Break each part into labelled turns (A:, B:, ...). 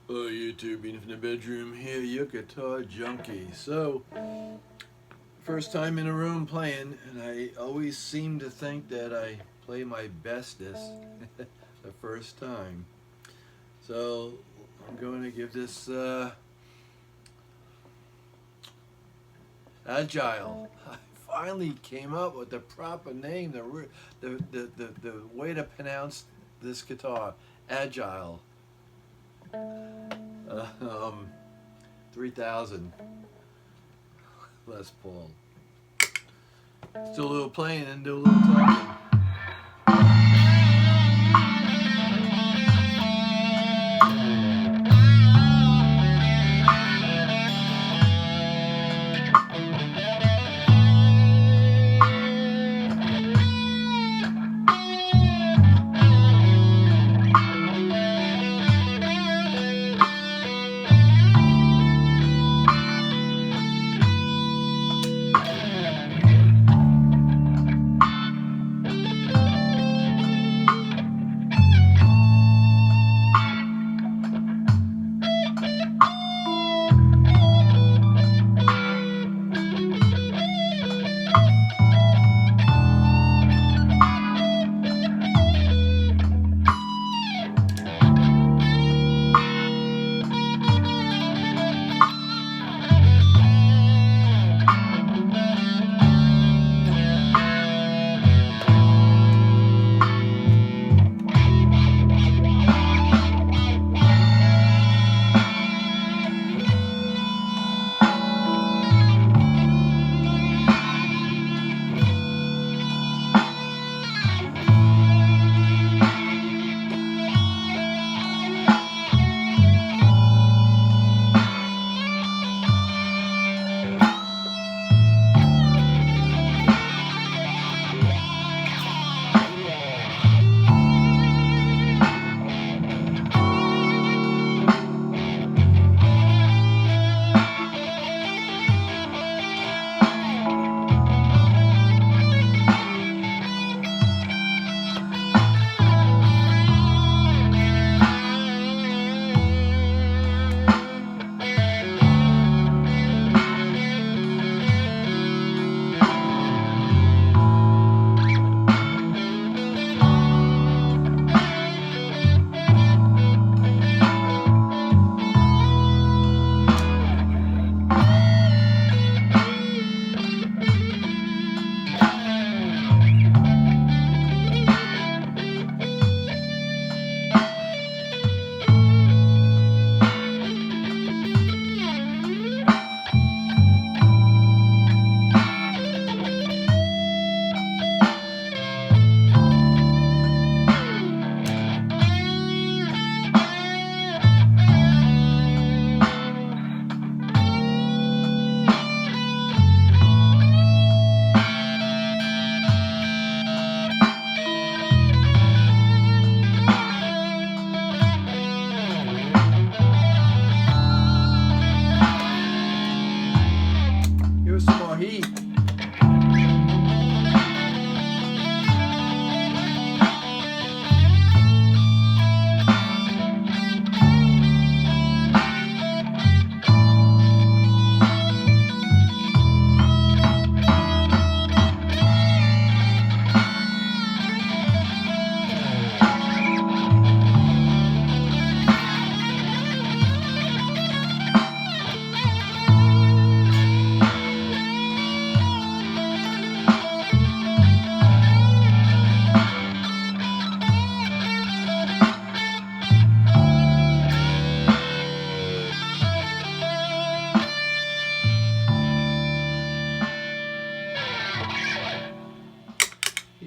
A: Hello YouTube, Beanie from the bedroom here, your guitar junkie. So, first time in a room playing, and I always seem to think that I play my bestest the first time. So, I'm going to give this Agile. I finally came up with the proper name, the way to pronounce this guitar, Agile. Uh, um, 3000 Les Paul. Do a little playing and do a little talking. Here's some more heat.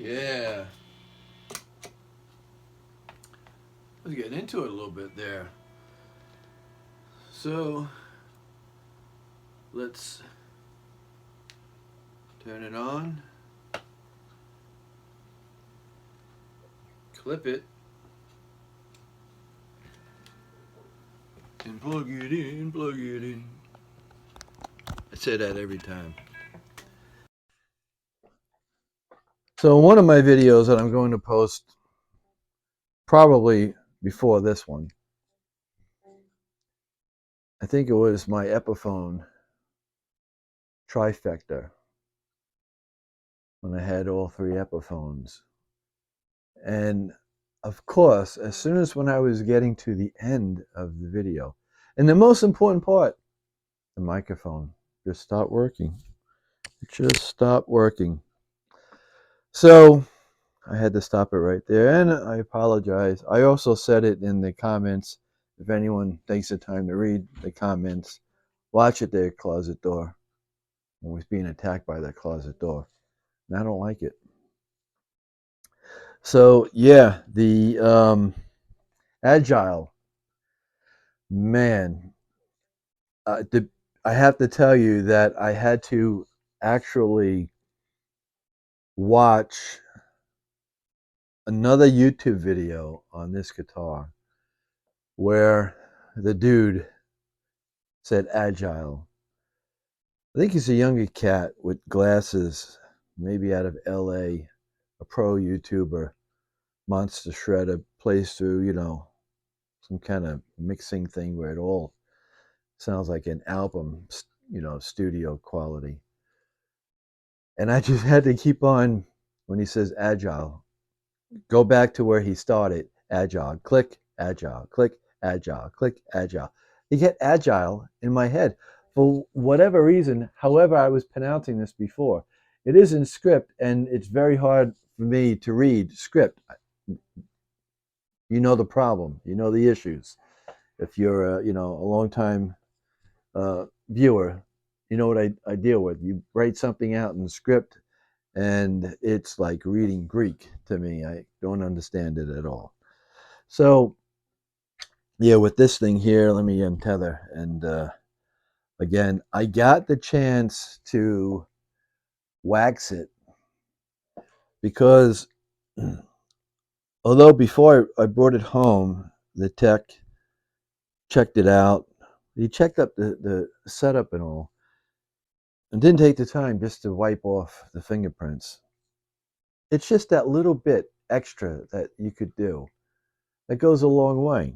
A: Yeah. Let's get into it a little bit there. So, let's turn it on. Clip it. And plug it in, plug it in. I say that every time. So in one of my videos that I'm going to post probably before this one, I think it was my Epiphone trifecta when I had all three Epiphones. And of course, as soon as when I was getting to the end of the video, and the most important part, the microphone just stopped working. It just stopped working. So I had to stop it right there, and I apologize. I also said it in the comments. If anyone takes the time to read the comments, watch at their closet door. I was being attacked by that closet door, and I don't like it. So yeah, the Agile, man, I have to tell you that I had to actually watch another YouTube video on this guitar where the dude said Agile. I think he's a younger cat with glasses, maybe out of LA, a pro YouTuber, Monster Shredder, plays through, some kind of mixing thing where it all sounds like an album, studio quality. And I just had to keep on, when he says Agile, go back to where he started. Agile, click, Agile, click, Agile, click, Agile. You get Agile in my head. For whatever reason, however I was pronouncing this before, it is in script, and it's very hard for me to read script. You know the problem. You know the issues. If you're a long time viewer, you know what I deal with. You write something out in script, and it's like reading Greek to me. I don't understand it at all. So yeah, with this thing here, let me untether. And again, I got the chance to wax it because although before I brought it home, the tech checked it out. He checked up the setup and all, and didn't take the time just to wipe off the fingerprints. It's just that little bit extra that you could do. That goes a long way.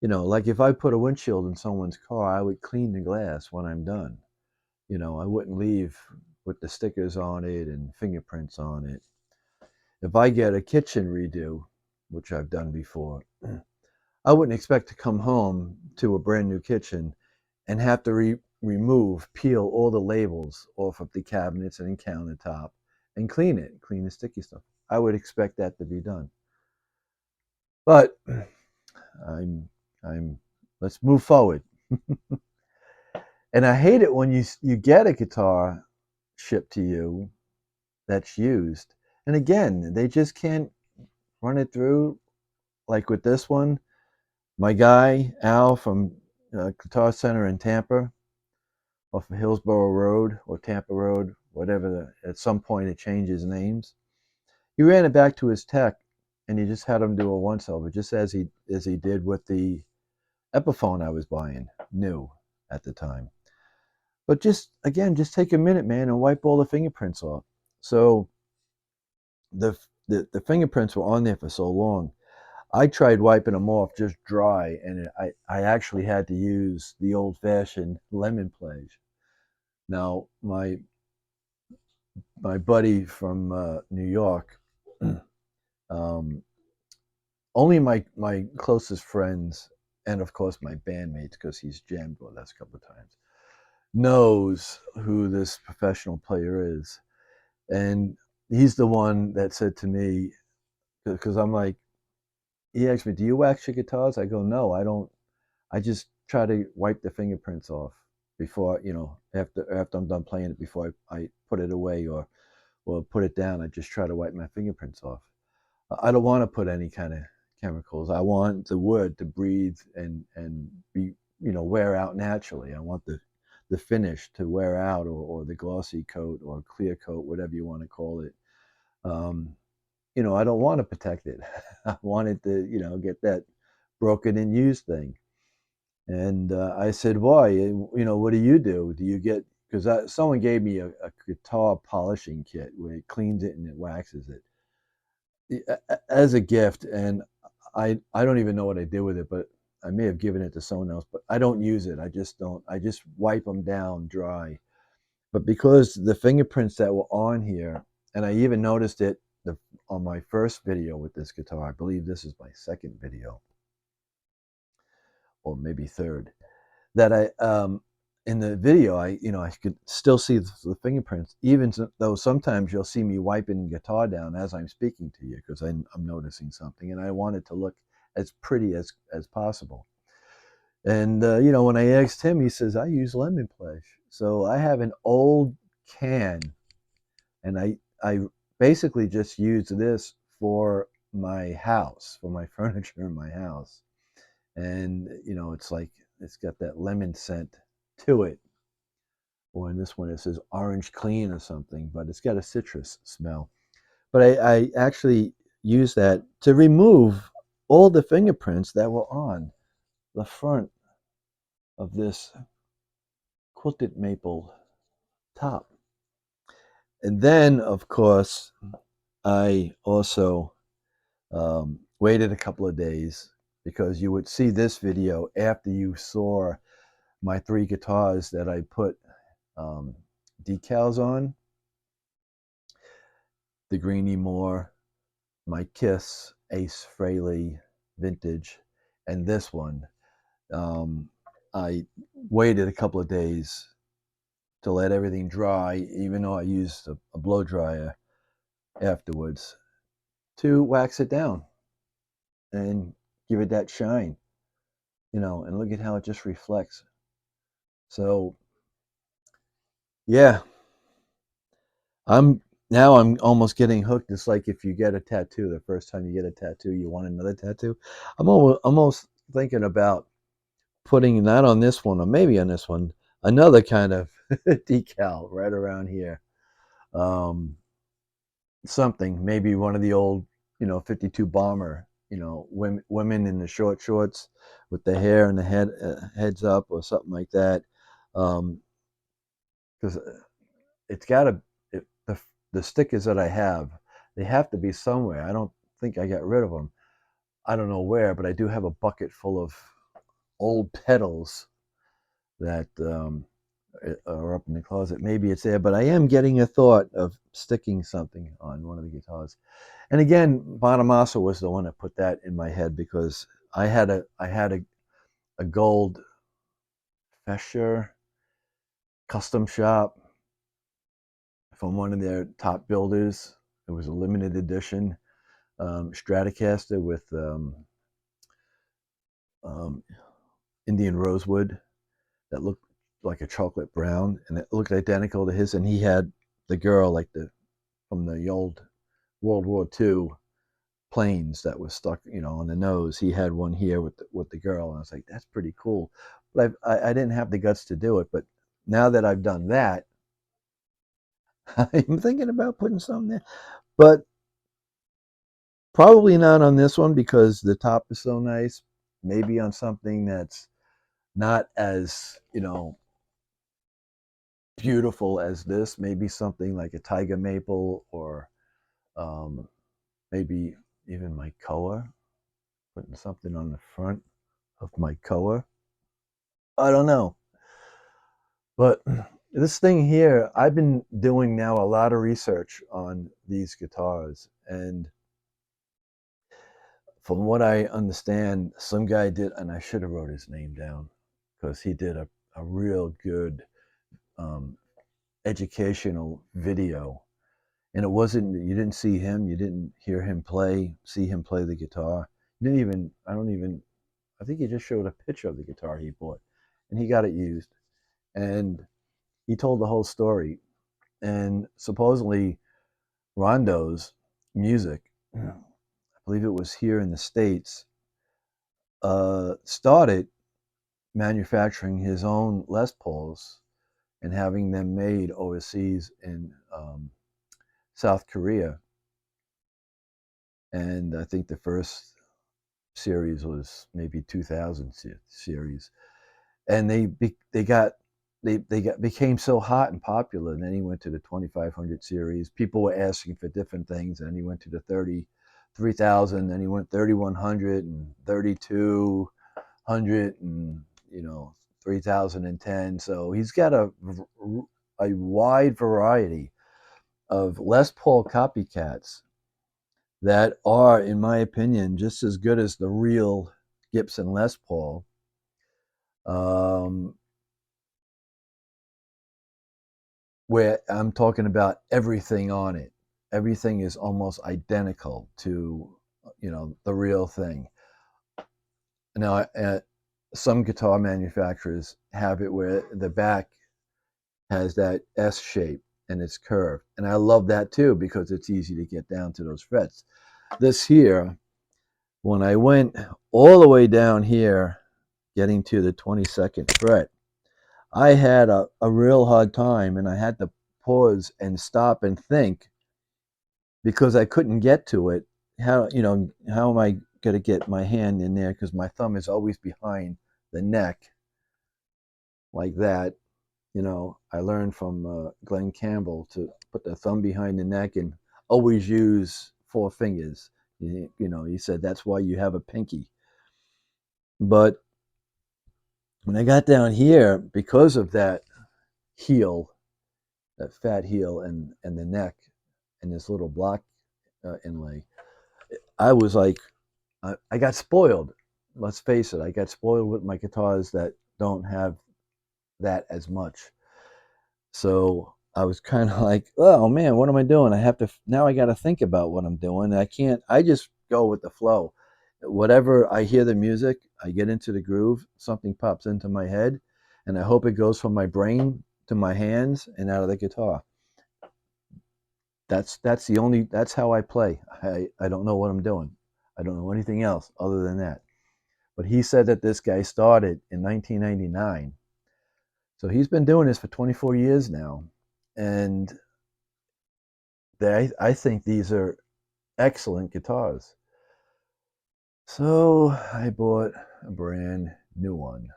A: Like if I put a windshield in someone's car, I would clean the glass when I'm done. I wouldn't leave with the stickers on it and fingerprints on it. If I get a kitchen redo, which I've done before, I wouldn't expect to come home to a brand new kitchen and have to peel all the labels off of the cabinets and countertop and clean the sticky stuff. I would expect that to be done. But I'm, let's move forward. And I hate it when you get a guitar shipped to you that's used, and again, they just can't run it through. Like with this one, my guy Al from Guitar Center in Tampa, off of Hillsborough Road or Tampa Road, whatever. At some point, it changes names. He ran it back to his tech, and he just had him do a once over, just as he did with the Epiphone I was buying new at the time. But just take a minute, man, and wipe all the fingerprints off. So the fingerprints were on there for so long. I tried wiping them off just dry, and I actually had to use the old fashioned lemon plage. Now my buddy from New York, um, only my closest friends, and of course my bandmates, because he's jammed with us a couple of times, knows who this professional player is. And he's the one that said to me, because I'm like, he asked me, "Do you wax your guitars?" I go, "No, I don't. I just try to wipe the fingerprints off before, after I'm done playing it, before I put it away or put it down. I just try to wipe my fingerprints off. I don't want to put any kind of chemicals. I want the wood to breathe and be, wear out naturally. I want the finish to wear out, or the glossy coat or clear coat, whatever you want to call it. Um, I don't want to protect it. I want it to, get that broken and used thing. And I said, why? What do you do? Do you get, because someone gave me a guitar polishing kit where it cleans it and it waxes it as a gift. And I don't even know what I did with it, but I may have given it to someone else, but I don't use it. I just don't. I just wipe them down dry. But because the fingerprints that were on here, and I even noticed it on my first video with this guitar. I believe this is my second video, or maybe third. That in the video, I could still see the fingerprints, even though sometimes you'll see me wiping the guitar down as I'm speaking to you because I'm noticing something, and I want it to look as pretty as possible. And when I asked him, he says I use lemon plush. So I have an old can, and I basically just use this for my house, for my furniture in my house. And it's like it's got that lemon scent to it. Or in this one it says orange clean or something, but it's got a citrus smell. But I actually use that to remove all the fingerprints that were on the front of this quilted maple top. And then, of course, I also waited a couple of days because you would see this video after you saw my 3 guitars that I put decals on. The Greenie Moore, my Kiss Ace Frehley Vintage, and this one. I waited a couple of days to let everything dry, even though I used a blow dryer afterwards, to wax it down and give it that shine, and look at how it just reflects. So, yeah, I'm almost getting hooked. It's like if you get a tattoo, the first time you get a tattoo, you want another tattoo. I'm almost thinking about putting not on this one or maybe on this one, another kind of decal right around here. Something, maybe one of the old, 52 bomber, women in the short shorts with the hair and the heads up or something like that. Because it's got to, the stickers that I have, they have to be somewhere. I don't think I got rid of them. I don't know where, but I do have a bucket full of old pedals that are up in the closet. Maybe it's there, but I am getting a thought of sticking something on one of the guitars. And again, Bonamassa was the one that put that in my head because I had a gold Fescher custom shop from one of their top builders. It was a limited edition Stratocaster with Indian rosewood that looked like a chocolate brown, and it looked identical to his. And he had the girl like from the old World War II planes that was stuck, on the nose. He had one here with the girl, and I was like, that's pretty cool. But I didn't have the guts to do it. But now that I've done that, I'm thinking about putting something there, but probably not on this one because the top is so nice. Maybe on something that's not as beautiful as this. Maybe something like a tiger maple, or maybe even my color. Putting something on the front of my color. I don't know. But this thing here, I've been doing now a lot of research on these guitars. And from what I understand, some guy did, and I should have wrote his name down because he did a real good educational video. And it wasn't, you didn't see him, you didn't see him play the guitar. You didn't even, I think he just showed a picture of the guitar he bought. And he got it used. And he told the whole story. And supposedly Rondo's music, I believe it was here in the States, started manufacturing his own Les Pauls and having them made overseas in South Korea. And I think the first series was maybe 2000 series. And they became so hot and popular. And then he went to the 2500 series. People were asking for different things, and he went to the 30,000, then he went 3100 and 32. 100 and 3010. So he's got a wide variety of Les Paul copycats that are, in my opinion, just as good as the real Gibson Les Paul. Um, where I'm talking about everything on it. Everything is almost identical to, the real thing. Now, some guitar manufacturers have it where the back has that S shape and it's curved. And I love that too because it's easy to get down to those frets. This here, when I went all the way down here, getting to the 22nd fret, I had a real hard time and I had to pause and stop and think because I couldn't get to it. How am I going to get my hand in there? Because my thumb is always behind the neck like that. I learned from Glenn Campbell to put the thumb behind the neck and always use four fingers. He said that's why you have a pinky. But when I got down here, because of that heel, that fat heel and the neck and this little block inlay, I was like, I got spoiled. Let's face it, I got spoiled with my guitars that don't have that as much. So I was kind of like, oh man, what am I doing? Now I got to think about what I'm doing. I just go with the flow. Whatever I hear the music, I get into the groove, something pops into my head, and I hope it goes from my brain to my hands and out of the guitar. That's how I play. I don't know what I'm doing. I don't know anything else other than that. But he said that this guy started in 1999. So he's been doing this for 24 years now. And I think these are excellent guitars. So I bought a brand new one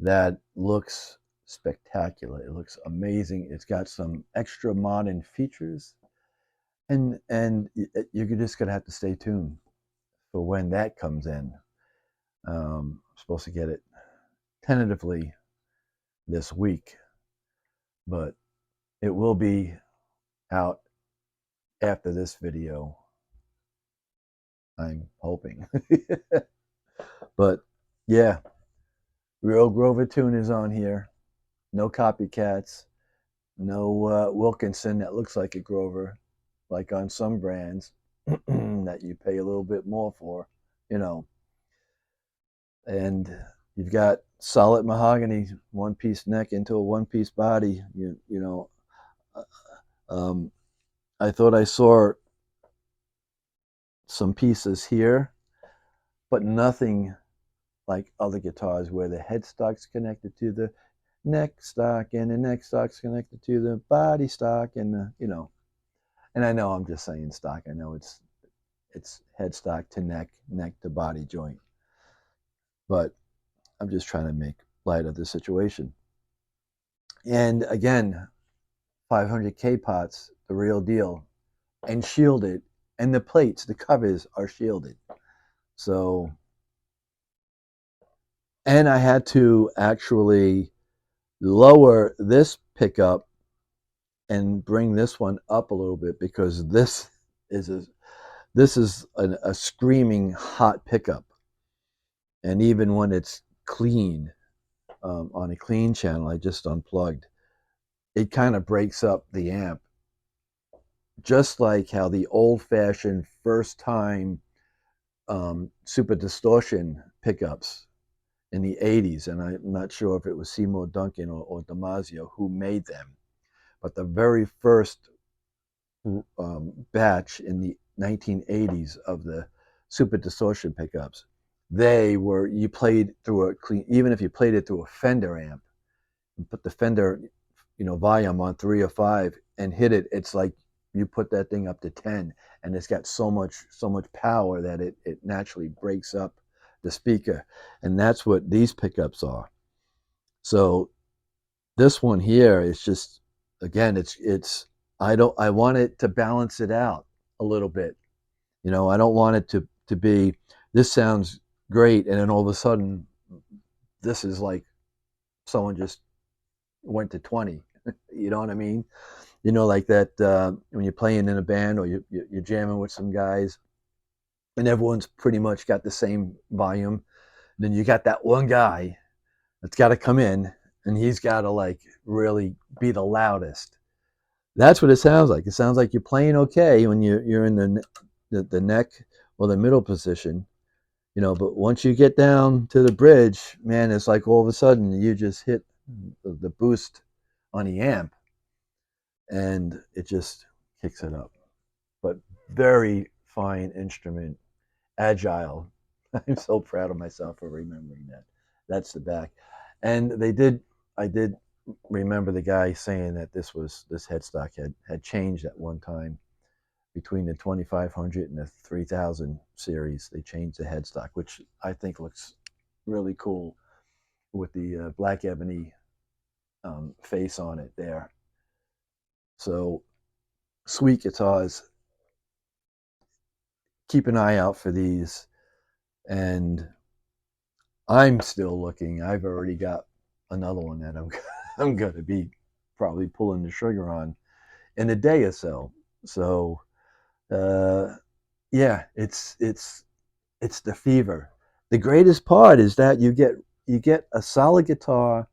A: that looks spectacular. It looks amazing. It's got some extra modern features, and you're just gonna have to stay tuned for when that comes in. I'm supposed to get it tentatively this week, but it will be out after this video. I'm hoping. But yeah, real Grover tune is on here. No copycats. No Wilkinson that looks like a Grover, like on some brands that you pay a little bit more for, you know. And you've got solid mahogany, one-piece neck into a one-piece body. Uh, um, I thought I saw some pieces here, but nothing like other guitars where the headstock's connected to the neck stock and the neck stock's connected to the body stock and and I know I'm just saying stock. I know it's headstock to neck, neck to body joint. But I'm just trying to make light of the situation. And again, 500K pots, the real deal, and shielded. And the plates, the covers are shielded. So, and I had to actually lower this pickup and bring this one up a little bit because is a, this is a screaming hot pickup. And even when it's clean, on a clean channel, I just unplugged, it kind of breaks up the amp. Just like how the old-fashioned first time super distortion pickups in the 80s, and I'm not sure if it was Seymour Duncan or Damasio who made them, but the very first batch in the 1980s of the super distortion pickups, you played through a clean, even if you played it through a Fender amp, and put the Fender, volume on 3 or 5 and hit it, it's like you put that thing up to 10, and it's got so much power that it naturally breaks up the speaker, and that's what these pickups are. So this one here is just, again, it's I want it to balance it out a little bit. I don't want it to be, this sounds
B: great, and then all of a sudden, this is like someone just went to 20. You know what I mean? You know, like that when you're playing in a band or you're jamming with some guys, and everyone's pretty much got the same volume. Then you got that one guy that's got to come in, and he's got to like really be the loudest. That's what it sounds like. It sounds like you're playing okay when you're in the neck or the middle position, you know. But once you get down to the bridge, man, it's like all of a sudden you just hit the boost on the amp, and it just kicks it up. But very fine instrument, Agile. I'm so proud of myself for remembering that. That's the back, and they did. I did remember the guy saying that this headstock had changed at one time between the 2500 and the 3000 series. They changed the headstock, which I think looks really cool with the black ebony face on it there. So sweet guitars. Keep an eye out for these, and I'm still looking. I've already got another one that I'm going to be probably pulling the trigger on in a day or so. So uh, yeah, it's the fever. The greatest part is that you get a solid guitar,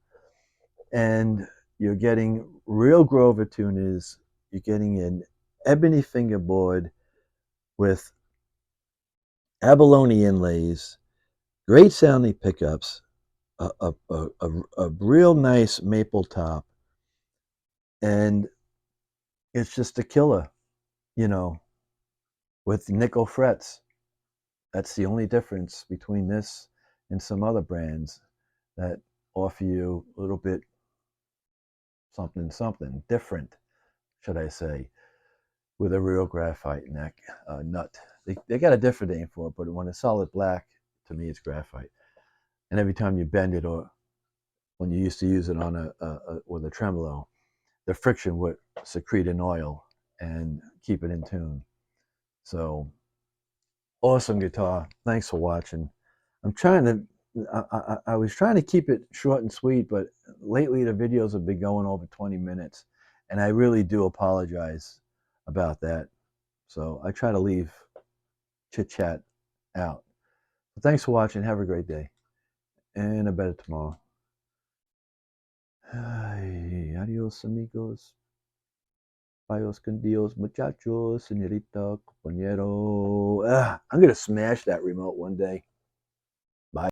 B: and you're getting real Grover tuners. You're getting an ebony fingerboard with abalone inlays, great sounding pickups, a real nice maple top, and it's just a killer, you know, with nickel frets. That's the only difference between this and some other brands that offer you a little bit something different, should I say, with a real graphite neck nut. They got a different name for it, but when it's solid black, to me, it's graphite. And every time you bend it, or when you used to use it on with a tremolo, the friction would secrete an oil and keep it in tune. So awesome guitar. Thanks for watching. I'm trying to. I was trying to keep it short and sweet, but lately the videos have been going over 20 minutes, and I really do apologize about that. So I try to leave chit chat out. But thanks for watching. Have a great day, and a better tomorrow. Ay, adios, amigos. Bios con Dios, muchachos, señorita, compañero. I'm gonna smash that remote one day.